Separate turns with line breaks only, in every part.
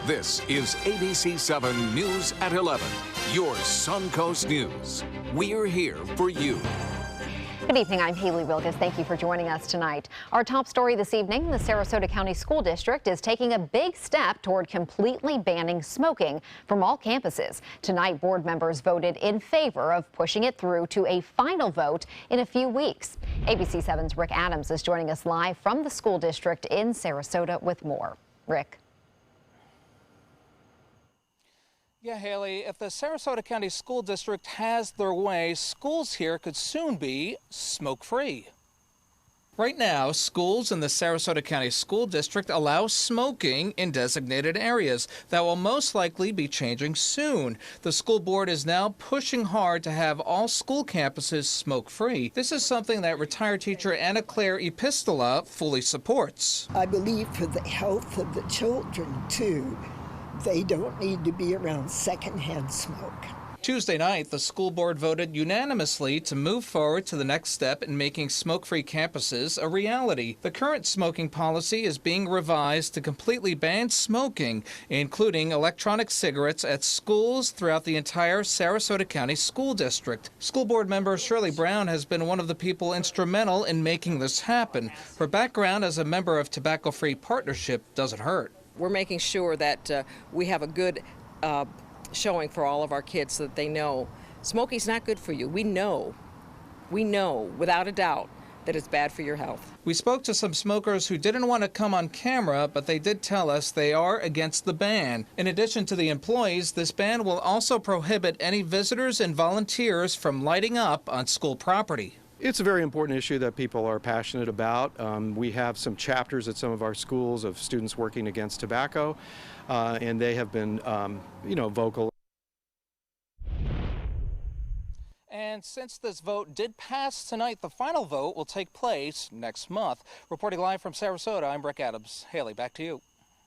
This is ABC7 News at 11, your Suncoast News. We're here for you.
Good evening, I'm Haley Wilgus. Thank you for joining us tonight. Our top story this evening, the Sarasota County School District is taking a big step toward completely banning smoking from all campuses. Tonight, board members voted in favor of pushing it through to a final vote in a few weeks. ABC7's Rick Adams is joining us live from the school district in Sarasota with more. Rick.
Yeah, Haley, if the Sarasota County School District has their way, schools here could soon be smoke-free. Right now, schools in the Sarasota County School District allow smoking in designated areas. That will most likely be changing soon. The school board is now pushing hard to have all school campuses smoke-free. This is something that retired teacher Anna Claire Epistola fully supports.
I believe for the health of the children, too, they don't need to be around secondhand smoke.
Tuesday night, the school board voted unanimously to move forward to the next step in making smoke-free campuses a reality. The current smoking policy is being revised to completely ban smoking, including electronic cigarettes at schools throughout the entire Sarasota County School District. School board member Shirley Brown has been one of the people instrumental in making this happen. Her background as a member of Tobacco Free Partnership doesn't hurt.
We're making sure that we have a good showing for all of our kids so that they know smoking's not good for you. We know without a doubt that it's bad for your health.
We spoke to some smokers who didn't want to come on camera, but they did tell us they are against the ban. In addition to the employees, this ban will also prohibit any visitors and volunteers from lighting up on school property.
It's a very important issue that people are passionate about. We have some chapters at some of our schools of students working against tobacco, and they have been, vocal.
And since this vote did pass tonight, the final vote will take place next month. Reporting live from Sarasota, I'm Rick Adams. Haley, back to you.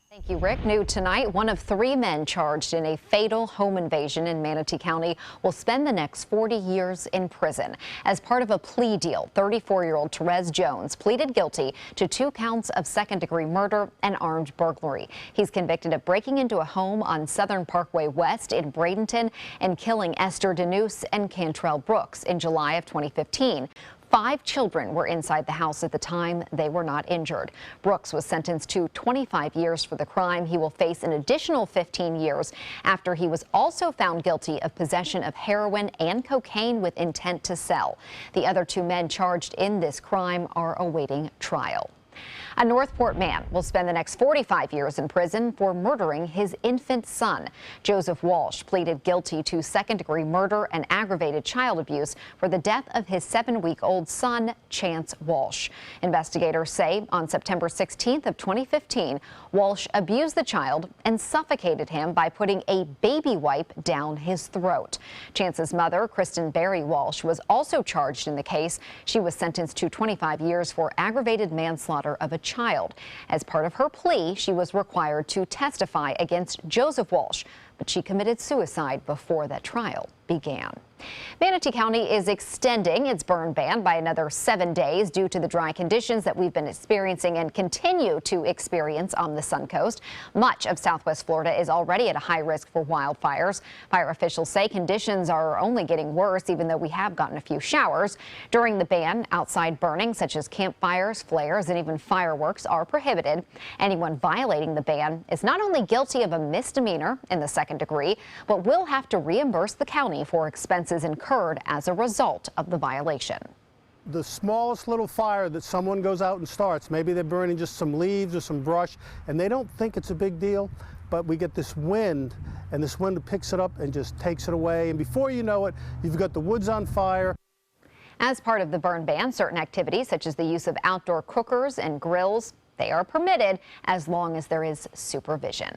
Thank you, Rick. New tonight, one of 3 men charged in a fatal home invasion in Manatee County will spend the next 40 years in prison. As part of a plea deal, 34-year-old Therese Jones pleaded guilty to 2 counts of second-degree murder and armed burglary. He's convicted of breaking into a home on Southern Parkway West in Bradenton and killing Esther Denuse and Cantrell Brooks in July of 2015. 5 children were inside the house at the time. They were not injured. Brooks was sentenced to 25 years for the crime. He will face an additional 15 years after he was also found guilty of possession of heroin and cocaine with intent to sell. The other 2 men charged in this crime are awaiting trial. A Northport man will spend the next 45 years in prison for murdering his infant son. Joseph Walsh pleaded guilty to second-degree murder and aggravated child abuse for the death of his 7-week-old son, Chance Walsh. Investigators say on September 16th of 2015, Walsh abused the child and suffocated him by putting a baby wipe down his throat. Chance's mother, Kristen Berry Walsh, was also charged in the case. She was sentenced to 25 years for aggravated manslaughter of a child. As part of her plea, she was required to testify against Joseph Walsh, but she committed suicide before that trial began. Manatee County is extending its burn ban by another 7 days due to the dry conditions that we've been experiencing and continue to experience on the Suncoast. Much of Southwest Florida is already at a high risk for wildfires. Fire officials say conditions are only getting worse, even though we have gotten a few showers. During the ban, outside burning such as campfires, flares, and even fireworks are prohibited. Anyone violating the ban is not only guilty of a misdemeanor in the second degree, but will have to reimburse the county for expenses incurred as a result of the violation.
The smallest little fire that someone goes out and starts, maybe they're burning just some leaves or some brush, and they don't think it's a big deal, but we get this wind, and this wind picks it up and just takes it away, and before you know it, you've got the woods on fire.
As part of the burn ban, certain activities such as the use of outdoor cookers and grills, they are permitted as long as there is supervision.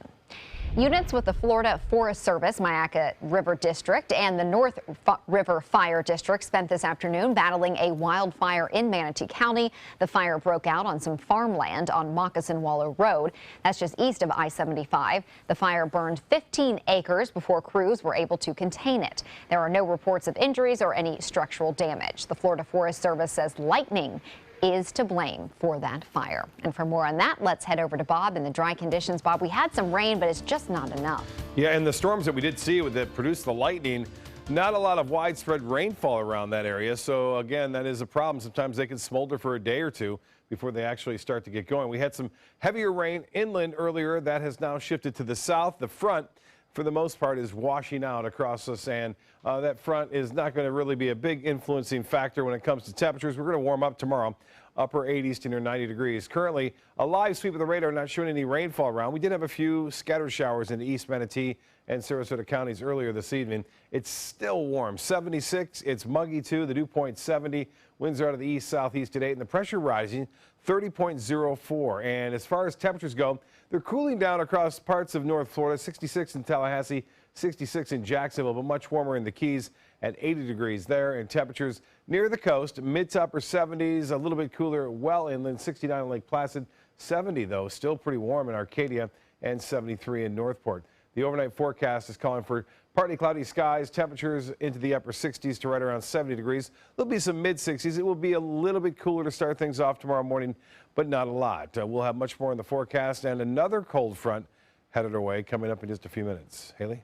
Units with the Florida Forest Service, Myakka River District, and the North River Fire District spent this afternoon battling a wildfire in Manatee County. The fire broke out on some farmland on Moccasin Wallow Road. That's just east of I-75. The fire burned 15 acres before crews were able to contain it. There are no reports of injuries or any structural damage. The Florida Forest Service says lightning is to blame for that fire. And for more on that, let's head over to Bob in the dry conditions. Bob, we had some rain, but it's just not enough.
Yeah, and the storms that we did see that produced the lightning, not a lot of widespread rainfall around that area. So again, that is a problem. Sometimes they can smolder for a day or two before they actually start to get going. We had some heavier rain inland earlier. That has now shifted to the south. The front, for the most part, is washing out across us, and that front is not going to really be a big influencing factor when it comes to temperatures. We're going to warm up tomorrow, upper 80s to near 90 degrees. Currently, a live sweep of the radar, not showing any rainfall around. We did have a few scattered showers in East Manatee and Sarasota counties earlier this evening. It's still warm, 76. It's muggy too. The dew point 70. Winds are out of the east-southeast today, and the pressure rising 30.04. And as far as temperatures go, they're cooling down across parts of North Florida. 66 in Tallahassee, 66 in Jacksonville, but much warmer in the Keys at 80 degrees there. And temperatures near the coast, mid to upper 70s, a little bit cooler well inland, 69 in Lake Placid, 70 though, still pretty warm in Arcadia, and 73 in Northport. The overnight forecast is calling for partly cloudy skies, temperatures into the upper 60s to right around 70 degrees. There'll be some mid 60s. It will be a little bit cooler to start things off tomorrow morning, but not a lot. We'll have much more in the forecast, and another cold front headed our way coming up in just a few minutes. Haley?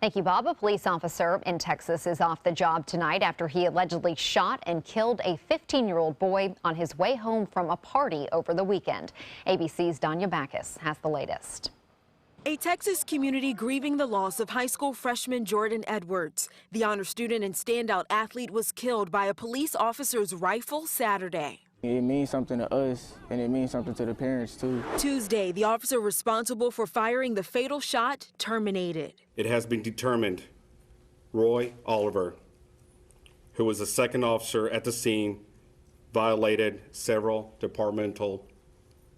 Thank you, Bob. A police officer in Texas is off the job tonight after he allegedly shot and killed a 15-year-old boy on his way home from a party over the weekend. ABC's Danya Backus has the latest.
A Texas community grieving the loss of high school freshman Jordan Edwards. The honor student and standout athlete was killed by a police officer's rifle Saturday.
It means something to us, and it means something to the parents, too.
Tuesday, the officer responsible for firing the fatal shot terminated.
It has been determined Roy Oliver, who was the second officer at the scene, violated several departmental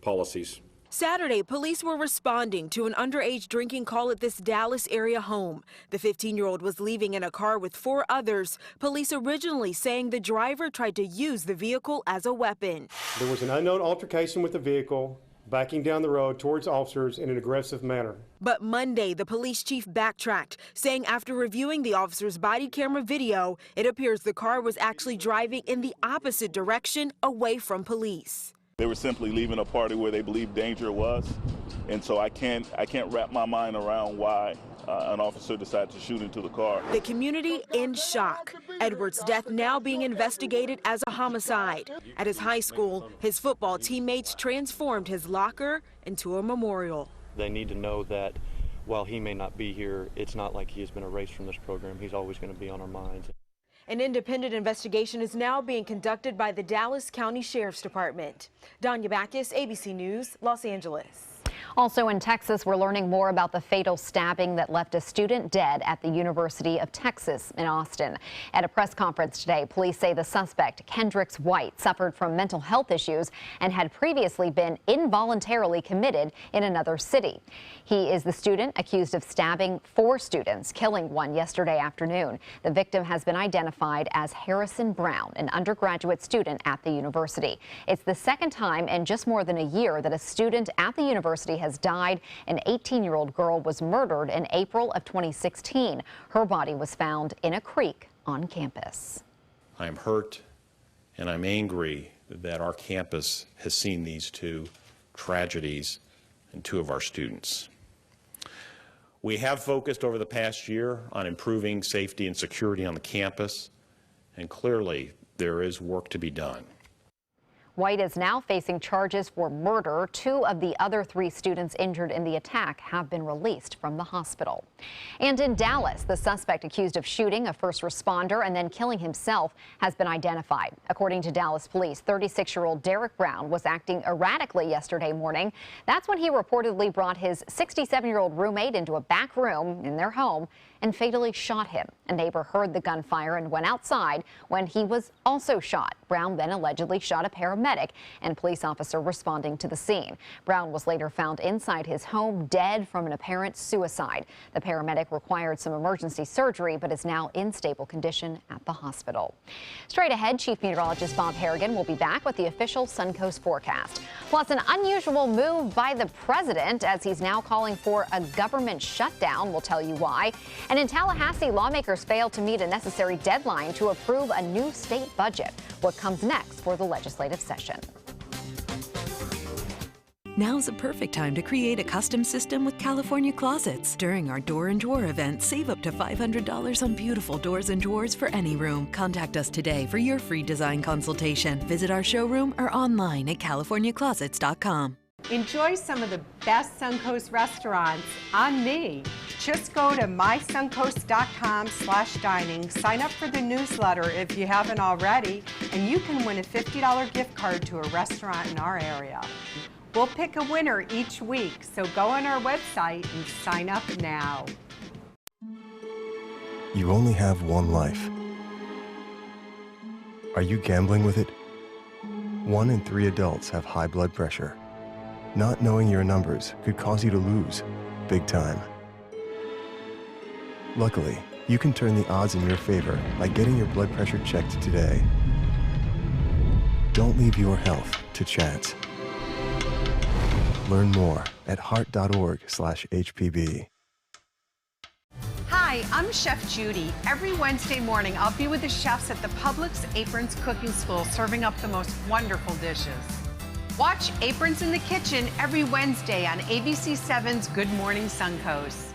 policies.
Saturday, police were responding to an underage drinking call at this Dallas area home. The 15-year-old was leaving in a car with 4 others. Police originally saying the driver tried to use the vehicle as a weapon.
There was an unknown altercation with the vehicle, backing down the road towards officers in an aggressive manner.
But Monday, the police chief backtracked, saying after reviewing the officer's body camera video, it appears the car was actually driving in the opposite direction, away from police.
They were simply leaving a party where they believed danger was, and so I can't wrap my mind around why an officer decided to shoot into the car.
The community in shock. Edwards' death now being investigated as a homicide. At his high school, his football teammates transformed his locker into a memorial.
They need to know that while he may not be here, it's not like he has been erased from this program. He's always going to be on our minds.
An independent investigation is now being conducted by the Dallas County Sheriff's Department. Danya Backus, ABC News, Los Angeles.
Also in Texas, we're learning more about the fatal stabbing that left a student dead at the University of Texas in Austin. At a press conference today, police say the suspect, Kendrix White, suffered from mental health issues and had previously been involuntarily committed in another city. He is the student accused of stabbing 4 students, killing one yesterday afternoon. The victim has been identified as Harrison Brown, an undergraduate student at the university. It's the second time in just more than a year that a student at the university has died. An 18-year-old girl was murdered in April of 2016. Her body was found in a creek on campus.
I'm hurt and I'm angry that our campus has seen these 2 tragedies in 2 of our students. We have focused over the past year on improving safety and security on the campus, and clearly there is work to be done.
White is now facing charges for murder. 2 of the other 3 students injured in the attack have been released from the hospital. And in Dallas, the suspect accused of shooting a first responder and then killing himself has been identified. According to Dallas police, 36-year-old Derek Brown was acting erratically yesterday morning. That's when he reportedly brought his 67-year-old roommate into a back room in their home and fatally shot him. A neighbor heard the gunfire and went outside when he was also shot. Brown then allegedly shot a paramedic and police officer responding to the scene. Brown was later found inside his home dead from an apparent suicide. The paramedic required some emergency surgery but is now in stable condition at the hospital. Straight ahead, Chief Meteorologist Bob Harrigan will be back with the official Suncoast forecast. Plus, an unusual move by the president as he's now calling for a government shutdown. We'll tell you why. And in Tallahassee, lawmakers failed to meet a necessary deadline to approve a new state budget. What comes next for the legislative session.
Now's the perfect time to create a custom system with California Closets. During our Door and Drawer event, save up to $500 on beautiful doors and drawers for any room. Contact us today for your free design consultation. Visit our showroom or online at californiaclosets.com.
Enjoy some of the best Suncoast restaurants on me. Just go to mysuncoast.com/dining, sign up for the newsletter if you haven't already, and you can win a $50 gift card to a restaurant in our area. We'll pick a winner each week, so go on our website and sign up now.
You only have one life. Are you gambling with it? 1 in 3 adults have high blood pressure. Not knowing your numbers could cause you to lose, big time. Luckily, you can turn the odds in your favor by getting your blood pressure checked today. Don't leave your health to chance. Learn more at heart.org/HPV.
Hi, I'm Chef Judy. Every Wednesday morning, I'll be with the chefs at the Publix Aprons Cooking School serving up the most wonderful dishes. Watch Aprons in the Kitchen every Wednesday on ABC7's Good Morning Suncoast.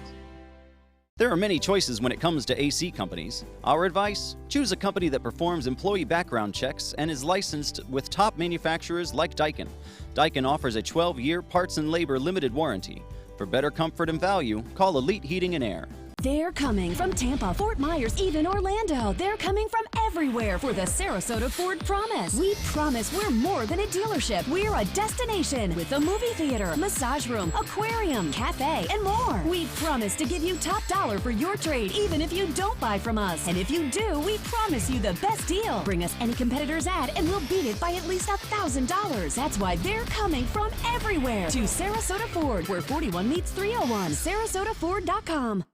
There are many choices when it comes to AC companies. Our advice? Choose a company that performs employee background checks and is licensed with top manufacturers like Daikin. Daikin offers a 12-year parts and labor limited warranty. For better comfort and value, call Elite Heating and Air.
They're coming from Tampa, Fort Myers, even Orlando. They're coming from everywhere for the Sarasota Ford Promise. We promise we're more than a dealership. We're a destination with a movie theater, massage room, aquarium, cafe, and more. We promise to give you top dollar for your trade, even if you don't buy from us. And if you do, we promise you the best deal. Bring us any competitor's ad and we'll beat it by at least $1,000. That's why they're coming from everywhere to Sarasota Ford, where 41 meets 301. SarasotaFord.com.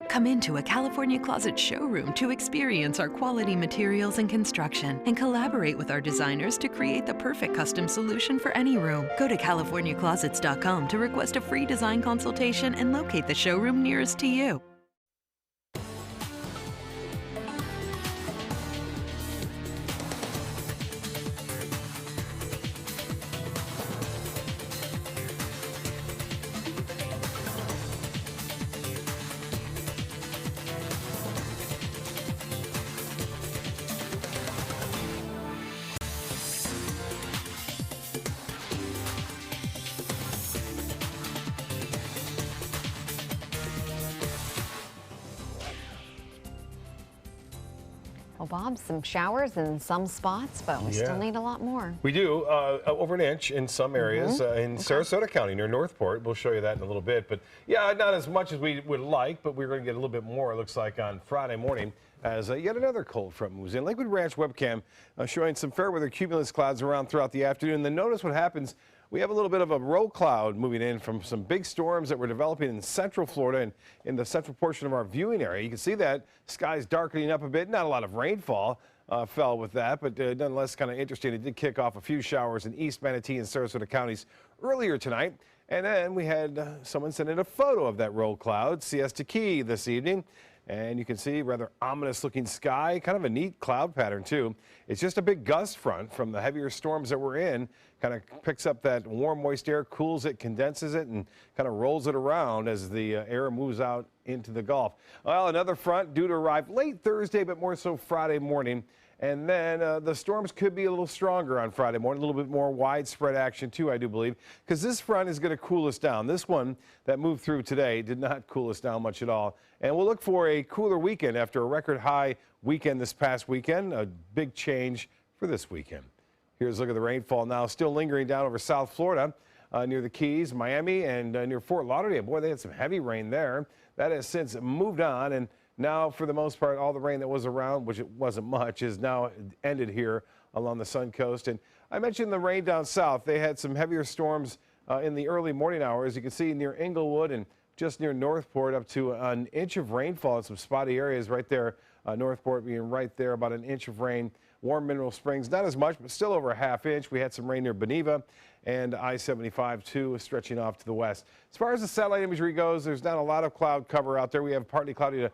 Come into a California Closet showroom to experience our quality materials and construction and collaborate with our designers to create the perfect custom solution for any room. Go to californiaclosets.com to request a free design consultation and locate the showroom nearest to you.
Well, Bob, some showers in some spots, but we still need a lot more.
We do, over an inch in some areas in Sarasota County near Northport. We'll show you that in a little bit. But yeah, not as much as we would like, but we're going to get a little bit more, it looks like, on Friday morning as yet another cold front moves in. Lakewood Ranch webcam showing some fair weather cumulus clouds around throughout the afternoon. And then notice what happens. We have a little bit of a roll cloud moving in from some big storms that were developing in central Florida and in the central portion of our viewing area. You can see that sky's darkening up a bit. Not a lot of rainfall fell with that, but nonetheless kind of interesting. It did kick off a few showers in East Manatee and Sarasota counties earlier tonight. And then we had someone send in a photo of that roll cloud, Siesta Key, this evening. And you can see rather ominous looking sky, kind of a neat cloud pattern too. It's just a big gust front from the heavier storms that we're in, kind of picks up that warm moist air, cools it, condenses it, and kind of rolls it around as the air moves out into the Gulf. Well, another front due to arrive late Thursday, but more so Friday morning. And then the storms could be a little stronger on Friday morning, a little bit more widespread action too, I do believe, because this front is going to cool us down. This one that moved through today did not cool us down much at all. And we'll look for a cooler weekend after a record high weekend this past weekend, a big change for this weekend. Here's a look at the rainfall now, still lingering down over South Florida near the Keys, Miami, and near Fort Lauderdale. Boy, they had some heavy rain there. That has since moved on, and now, for the most part, all the rain that was around, which it wasn't much, is now ended here along the Sun Coast. And I mentioned the rain down south. They had some heavier storms in the early morning hours. You can see near Inglewood and just near Northport up to an inch of rainfall in some spotty areas right there. Northport being right there, about an inch of rain. Warm Mineral Springs, not as much, but still over a half inch. We had some rain near Beneva and I-75 too, stretching off to the west. As far as the satellite imagery goes, there's not a lot of cloud cover out there. We have partly cloudy to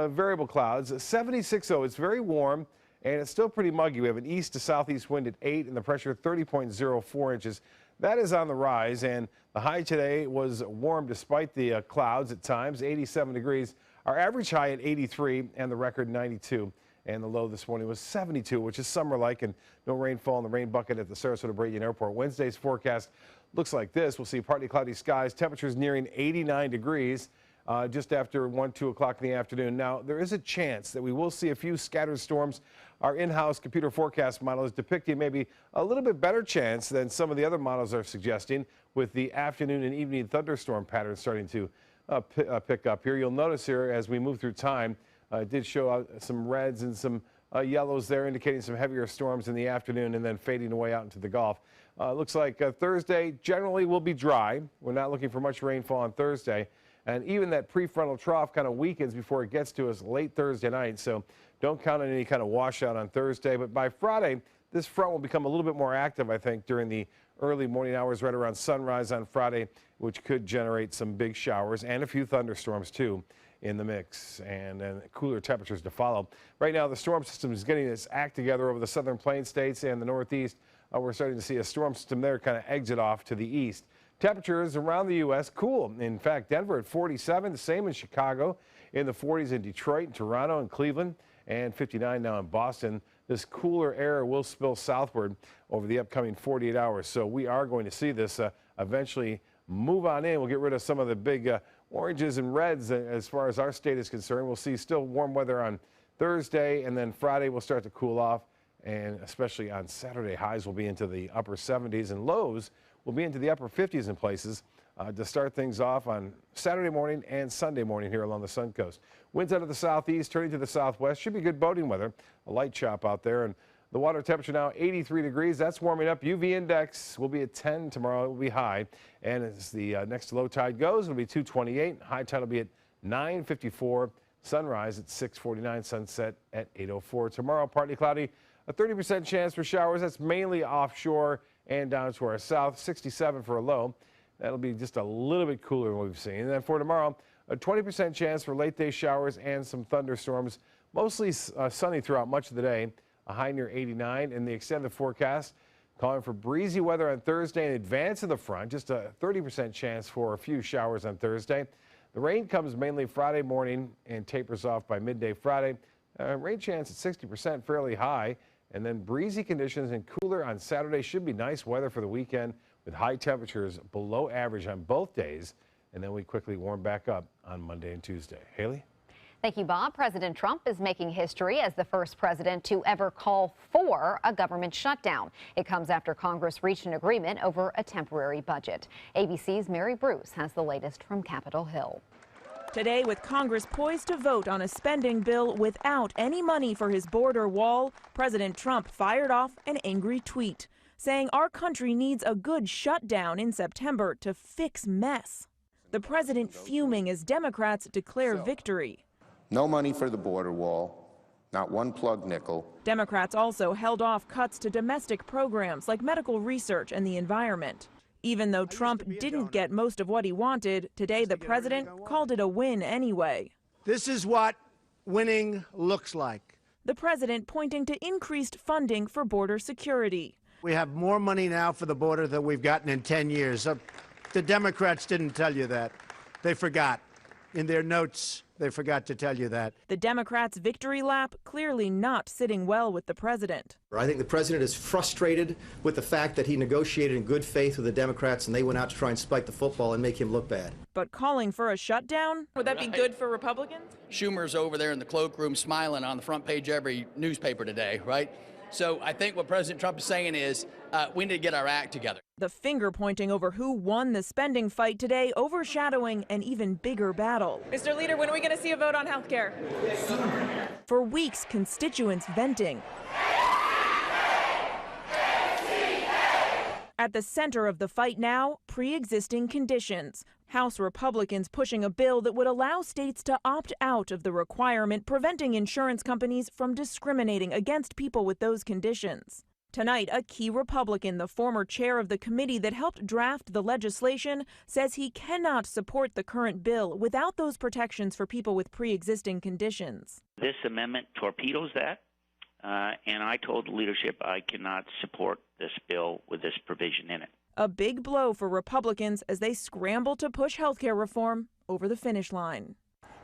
variable clouds. 76 though, it's very warm and it's still pretty muggy. We have an east to southeast wind at 8 and the pressure 30.04 inches. That is on the rise, and the high today was warm despite the clouds at times, 87 degrees. Our average high at 83 and the record 92. And the low this morning was 72, which is summer-like, and no rainfall in the rain bucket at the Sarasota-Brayton Airport. Wednesday's forecast looks like this. We'll see partly cloudy skies, temperatures nearing 89 degrees just after 2 o'clock in the afternoon. Now, there is a chance that we will see a few scattered storms. Our in-house computer forecast model is depicting maybe a little bit better chance than some of the other models are suggesting, with the afternoon and evening thunderstorm patterns starting to pick up here. You'll notice here as we move through time, it did show out some reds and some yellows there, indicating some heavier storms in the afternoon and then fading away out into the Gulf. Looks like Thursday generally will be dry. We're not looking for much rainfall on Thursday. And even that prefrontal trough kind of weakens before it gets to us late Thursday night. So don't count on any kind of washout on Thursday. But by Friday, this front will become a little bit more active, I think, during the early morning hours right around sunrise on Friday, which could generate some big showers and a few thunderstorms, too, in the mix, and then cooler temperatures to follow. Right now, the storm system is getting its act together over the southern plain states and the northeast. We're starting to see a storm system there kind of exit off to the east. Temperatures around the U.S. cool. In fact, Denver at 47, the same in Chicago, in the 40s in Detroit, and Toronto, and Cleveland, and 59 now in Boston. This cooler air will spill southward over the upcoming 48 hours. So we are going to see this eventually move on in. We'll get rid of some of the big oranges and reds as far as our state is concerned. We'll see still warm weather on Thursday, and then Friday will start to cool off, and especially on Saturday, highs will be into the upper 70s and lows will be into the upper 50s in places to start things off on Saturday morning and Sunday morning here along the Sun Coast. Winds out of the southeast turning to the southwest. Should be good boating weather. A light chop out there, and the water temperature now 83 degrees. That's warming up. UV index will be at 10 tomorrow. It will be high. And as the next low tide goes, it'll be 228. High tide will be at 9:54. Sunrise at 6:49. Sunset at 8:04. Tomorrow, partly cloudy. A 30% chance for showers. That's mainly offshore and down to our south. 67 for a low. That'll be just a little bit cooler than what we've seen. And then for tomorrow, a 20% chance for late day showers and some thunderstorms. Mostly sunny throughout much of the day. A high near 89 in the extended forecast. Calling for breezy weather on Thursday in advance of the front. Just a 30% chance for a few showers on Thursday. The rain comes mainly Friday morning and tapers off by midday Friday. Rain chance at 60%, fairly high. And then breezy conditions and cooler on Saturday. Should be nice weather for the weekend with high temperatures below average on both days. And then we quickly warm back up on Monday and Tuesday. Haley?
Thank you, Bob. President Trump is making history as the first president to ever call for a government shutdown. It comes after Congress reached an agreement over a temporary budget. ABC's Mary Bruce has the latest from Capitol Hill.
Today, with Congress poised to vote on a spending bill without any money for his border wall, President Trump fired off an angry tweet saying our country needs a good shutdown in September to fix mess. The president fuming as Democrats declare victory.
No money for the border wall, not one plug nickel.
Democrats also held off cuts to domestic programs like medical research and the environment. Even though Trump didn't get most of what he wanted, today the president called it a win anyway.
This is what winning looks like.
The president pointing to increased funding for border security.
We have more money now for the border than we've gotten in 10 years. The Democrats didn't tell you that. They forgot. In their notes, they forgot to tell you that.
The Democrats' victory lap clearly not sitting well with the president.
I think the president is frustrated with the fact that he negotiated in good faith with the Democrats and they went out to try and spike the football and make him look bad.
But calling for a shutdown? Would that be good for Republicans?
Schumer's over there in the cloakroom smiling on the front page of every newspaper today, right? So I think what President Trump is saying is we need to get our act together.
The finger pointing over who won the spending fight today, overshadowing an even bigger battle.
Mr. Leader, when are we going to see a vote on health care?
For weeks, constituents venting. At the center of the fight now, pre-existing conditions. House Republicans pushing a bill that would allow states to opt out of the requirement preventing insurance companies from discriminating against people with those conditions. Tonight, a key Republican, the former chair of the committee that helped draft the legislation, says he cannot support the current bill without those protections for people with pre-existing conditions.
This amendment torpedoes that.
And I told the leadership I cannot support this bill with this provision in it.
A big blow for Republicans as they scramble to push health care reform over the finish line.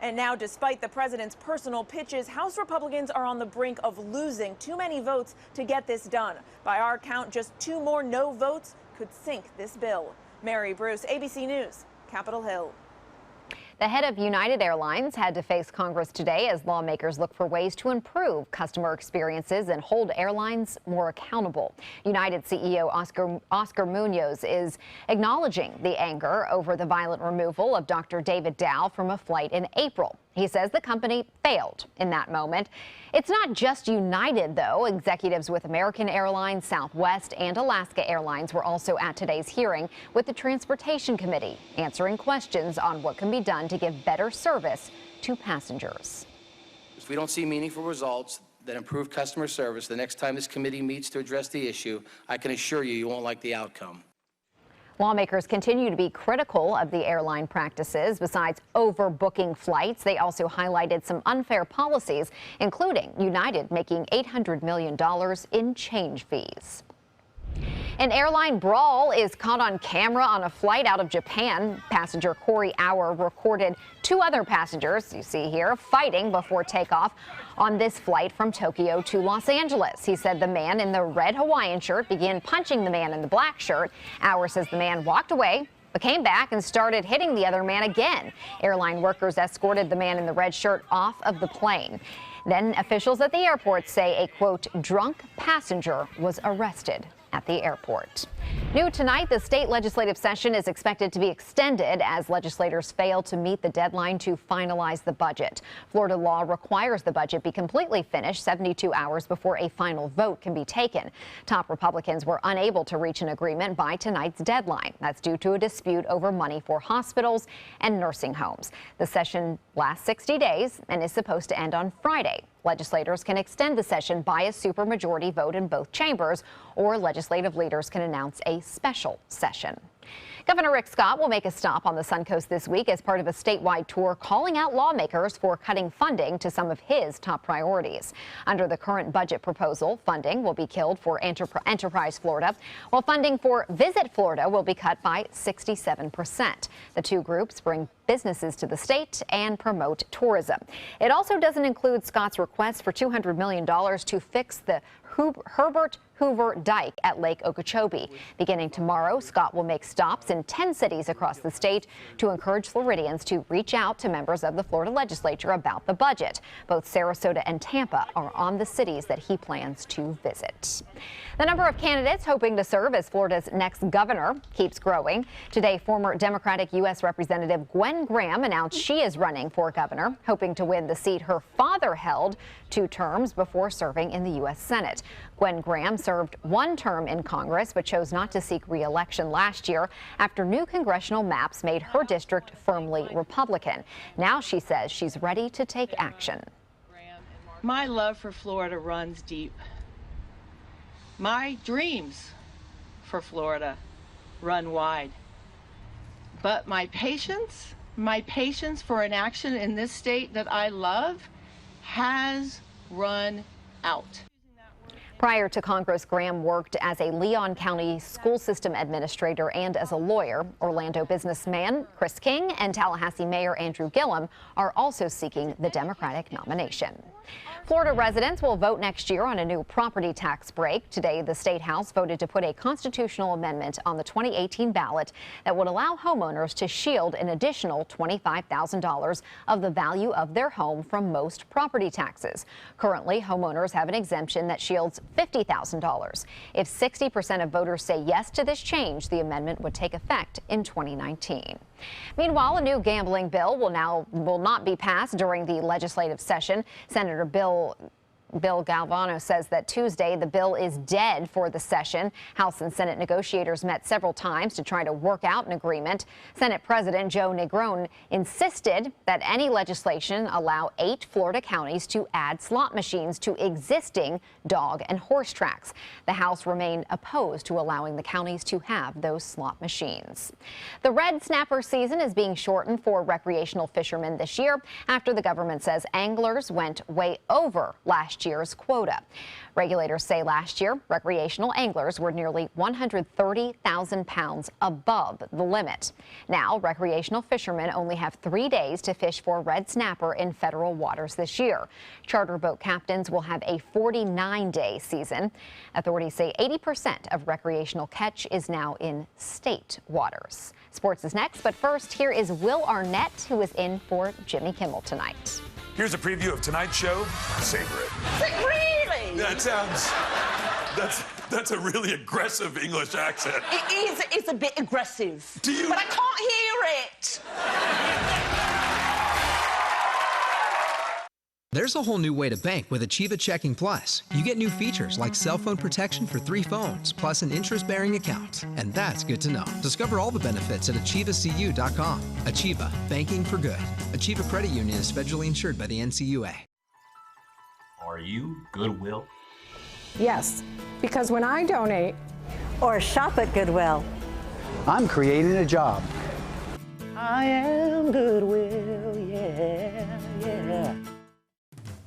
And now, despite the president's personal pitches, House Republicans are on the brink of losing too many votes to get this done. By our count, just 2 more no votes could sink this bill. Mary Bruce, ABC News, Capitol Hill.
The head of United Airlines had to face Congress today as lawmakers look for ways to improve customer experiences and hold airlines more accountable. United CEO Oscar Munoz is acknowledging the anger over the violent removal of Dr. David Dow from a flight in April. He says the company failed in that moment. It's not just United, though. Executives with American Airlines, Southwest, and Alaska Airlines were also at today's hearing with the Transportation Committee, answering questions on what can be done to give better service to passengers.
If we don't see meaningful results that improve customer service the next time this committee meets to address the issue, I can assure you, you won't like the outcome.
Lawmakers continue to be critical of the airline practices. Besides overbooking flights, they also highlighted some unfair policies, including United making $800 million in change fees. An airline brawl is caught on camera on a flight out of Japan. Passenger Corey Auer recorded 2 other passengers, you see here, fighting before takeoff on this flight from Tokyo to Los Angeles. He said the man in the red Hawaiian shirt began punching the man in the black shirt. Auer says the man walked away, but came back and started hitting the other man again. Airline workers escorted the man in the red shirt off of the plane. Then officials at the airport say a, quote, drunk passenger was arrested at the airport. New tonight, the state legislative session is expected to be extended as legislators fail to meet the deadline to finalize the budget. Florida law requires the budget be completely finished 72 hours before a final vote can be taken. Top Republicans were unable to reach an agreement by tonight's deadline. That's due to a dispute over money for hospitals and nursing homes. The session lasts 60 days and is supposed to end on Friday. Legislators can extend the session by a supermajority vote in both chambers, or legislative leaders can announce a special session. Governor Rick Scott will make a stop on the Suncoast this week as part of a statewide tour calling out lawmakers for cutting funding to some of his top priorities. Under the current budget proposal, funding will be killed for Enterprise Florida, while funding for Visit Florida will be cut by 67%. The two groups bring businesses to the state and promote tourism. It also doesn't include Scott's request for $200 million to fix the Herbert Hoover Dike at Lake Okeechobee. Beginning tomorrow, Scott will make stops in 10 cities across the state to encourage Floridians to reach out to members of the Florida legislature about the budget. Both Sarasota and Tampa are on the cities that he plans to visit. The number of candidates hoping to serve as Florida's next governor keeps growing. Today, former Democratic U.S. Representative Gwen Graham announced she is running for governor, hoping to win the seat her father held 2 terms before serving in the U.S. Senate. Gwen Graham served 1 term in Congress, but chose not to seek re-election last year after new congressional maps made her district firmly Republican. Now she says she's ready to take action.
My love for Florida runs deep. My dreams for Florida run wide. But my patience for an action in this state that I love has run out.
Prior to Congress, Graham worked as a Leon County school system administrator and as a lawyer. Orlando businessman Chris King and Tallahassee Mayor Andrew Gillum are also seeking the Democratic nomination. Florida residents will vote next year on a new property tax break. Today, the State House voted to put a constitutional amendment on the 2018 ballot that would allow homeowners to shield an additional $25,000 of the value of their home from most property taxes. Currently, homeowners have an exemption that shields $50,000. If 60% of voters say yes to this change, the amendment would take effect in 2019. Meanwhile, a new gambling bill will not be passed during the legislative session. Senator Bill Galvano says that Tuesday the bill is dead for the session. House and Senate negotiators met several times to try to work out an agreement. Senate President Joe Negron insisted that any legislation allow 8 Florida counties to add slot machines to existing dog and horse tracks. The House remained opposed to allowing the counties to have those slot machines. The red snapper season is being shortened for recreational fishermen this year after the government says anglers went way over last last year's quota. Regulators say last year, recreational anglers were nearly 130,000 pounds above the limit. Now, recreational fishermen only have 3 days to fish for red snapper in federal waters this year. Charter boat captains will have a 49-day season. Authorities say 80% of recreational catch is now in state waters. Sports is next, but first, here is Will Arnett, who is in for Jimmy Kimmel tonight.
Here's a preview of tonight's show. Savor it.
Really?
That sounds... That's a really aggressive English accent.
It is. It's a bit aggressive.
Do you...
But I can't hear it.
There's a whole new way to bank with Achieva Checking Plus. You get new features like cell phone protection for 3 phones, plus an interest-bearing account. And that's good to know. Discover all the benefits at AchievaCU.com. Achieva, banking for good. Achieva Credit Union is federally insured by the NCUA.
Are you Goodwill?
Yes, because when I donate
or shop at Goodwill,
I'm creating a job.
I am Goodwill, yeah.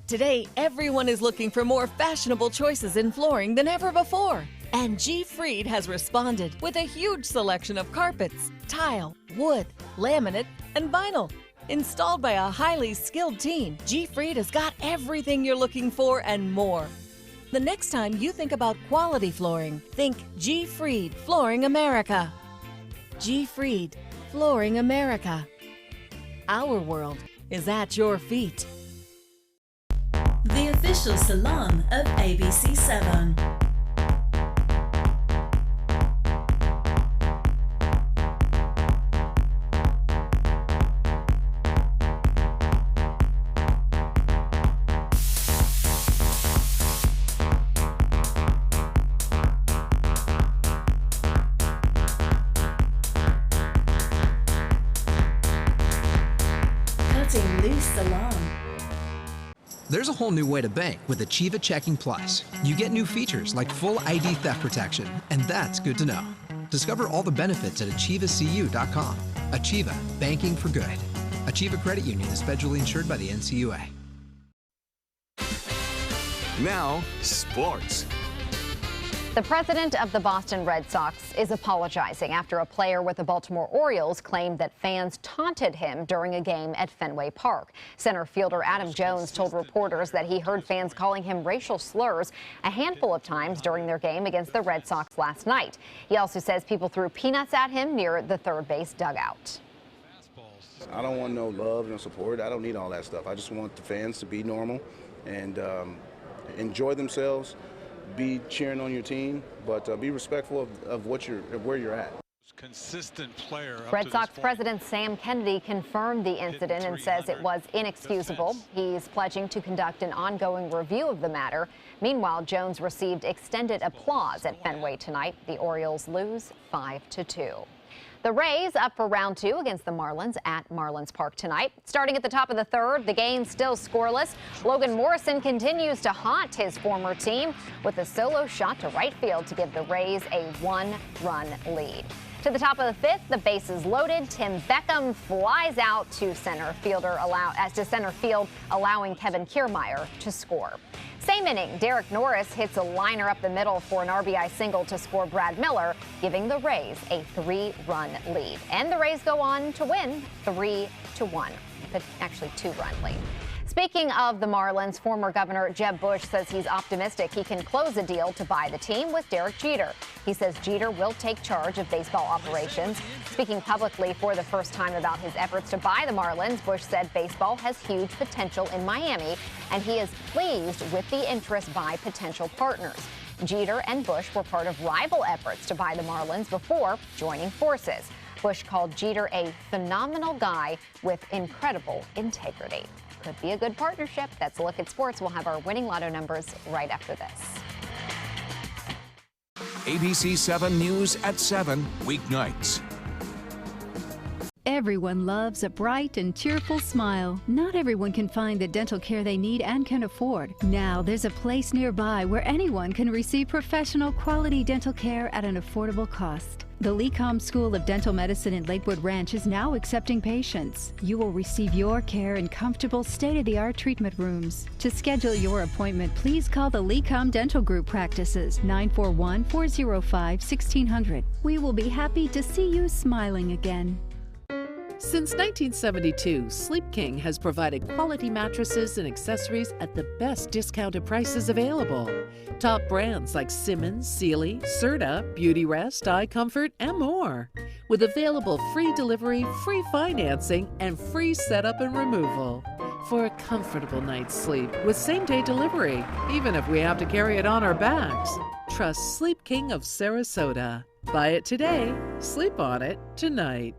Today, everyone is looking for more fashionable choices in flooring than ever before. And G. Fried has responded with a huge selection of carpets, tile, wood, laminate, and vinyl. Installed by a highly skilled team, G. Fried has got everything you're looking for and more. The next time you think about quality flooring, think G. Fried Flooring America. G. Fried Flooring America. Our world is at your feet.
The official salon of ABC7. Cutting loose salon.
There's a whole new way to bank with Achieva Checking Plus. You get new features like full ID theft protection, and that's good to know. Discover all the benefits at AchievaCU.com. Achieva, banking for good. Achieva Credit Union is federally insured by the NCUA.
Now, sports.
The president of the Boston Red Sox is apologizing after a player with the Baltimore Orioles claimed that fans taunted him during a game at Fenway Park. Center fielder Adam Jones told reporters that he heard fans calling him racial slurs a handful of times during their game against the Red Sox last night. He also says people threw peanuts at him near the third base dugout.
I don't want no love, no support. I don't need all that stuff. I just want the fans to be normal and enjoy themselves. Be cheering on your team, but be respectful of where you're at.
Consistent player.
Red Sox President Sam Kennedy confirmed the incident and says it was inexcusable. He's pledging to conduct an ongoing review of the matter. Meanwhile, Jones received extended applause at Fenway tonight. The Orioles lose 5-2. The Rays up for round 2 against the Marlins at Marlins Park tonight. Starting at the top of the third, the game still scoreless. Logan Morrison continues to haunt his former team with a solo shot to right field to give the Rays a 1-run lead. To the top of the 5th, the bases loaded. Tim Beckham flies out to center field, allowing Kevin Kiermaier to score. Same inning, Derek Norris hits a liner up the middle for an RBI single to score Brad Miller, giving the Rays a 3-run lead. And the Rays go on to win 3-1, but actually 2-run lead. Speaking of the Marlins, former Governor Jeb Bush says he's optimistic he can close a deal to buy the team with Derek Jeter. He says Jeter will take charge of baseball operations. Speaking publicly for the first time about his efforts to buy the Marlins, Bush said baseball has huge potential in Miami, and he is pleased with the interest by potential partners. Jeter and Bush were part of rival efforts to buy the Marlins before joining forces. Bush called Jeter a phenomenal guy with incredible integrity. Could be a good partnership. That's a look at sports. We'll have our winning lotto numbers right after this.
ABC7 News at 7, weeknights.
Everyone loves a bright and cheerful smile. Not everyone can find the dental care they need and can afford. Now there's a place nearby where anyone can receive professional quality dental care at an affordable cost. The LECOM School of Dental Medicine in Lakewood Ranch is now accepting patients. You will receive your care in comfortable, state-of-the-art treatment rooms. To schedule your appointment, please call the LECOM Dental Group practices 941-405-1600. We will be happy to see you smiling again.
Since 1972, Sleep King has provided quality mattresses and accessories at the best discounted prices available. Top brands like Simmons, Sealy, Serta, Beautyrest, iComfort, and more. With available free delivery, free financing, and free setup and removal. For a comfortable night's sleep with same-day delivery, even if we have to carry it on our backs. Trust Sleep King of Sarasota. Buy it today, sleep on it tonight.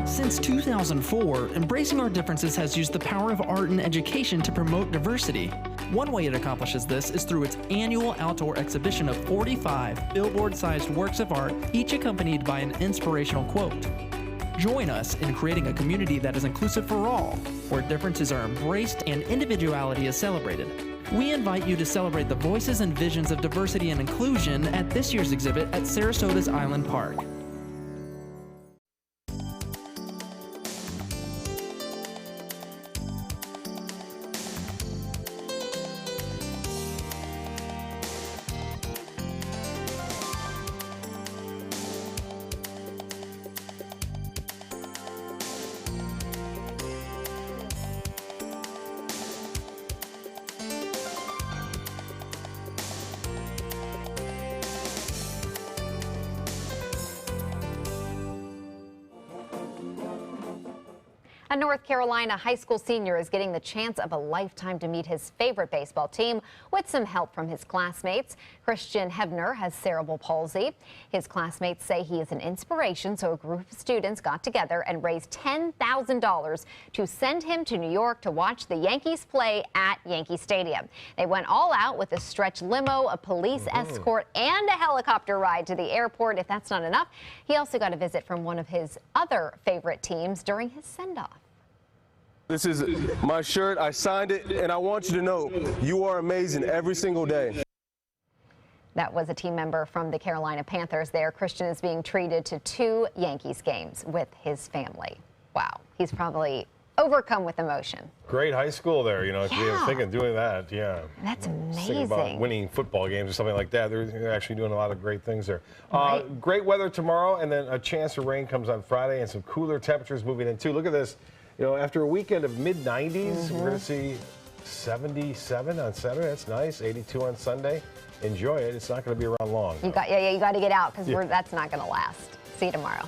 Since 2004, Embracing Our Differences has used the power of art and education to promote diversity. One way it accomplishes this is through its annual outdoor exhibition of 45 billboard-sized works of art, each accompanied by an inspirational quote. Join us in creating a community that is inclusive for all, where differences are embraced and individuality is celebrated. We invite you to celebrate the voices and visions of diversity and inclusion at this year's exhibit at Sarasota's Island Park.
A North Carolina high school senior is getting the chance of a lifetime to meet his favorite baseball team with some help from his classmates. Christian Hebner has cerebral palsy. His classmates say he is an inspiration, so a group of students got together and raised $10,000 to send him to New York to watch the Yankees play at Yankee Stadium. They went all out with a stretch limo, a police escort, and a helicopter ride to the airport. If that's not enough, he also got a visit from one of his other favorite teams during his send-off.
This is my shirt. I signed it, and I want you to know you are amazing every single day.
That was a team member from the Carolina Panthers there. Christian is being treated to 2 Yankees games with his family. Wow, he's probably overcome with emotion.
Great high school there, you know, if you're thinking doing that, yeah.
That's amazing.
Thinking about winning football games or something like that. They're actually doing a lot of great things there.
Right.
Great weather tomorrow, and then a chance of rain comes on Friday, and some cooler temperatures moving in too. Look at this. You know, after a weekend of mid-90s, we're going to see 77 on Saturday. That's nice. 82 on Sunday. Enjoy it. It's not going to be around long.
You got to get out because that's not going to last. See you tomorrow.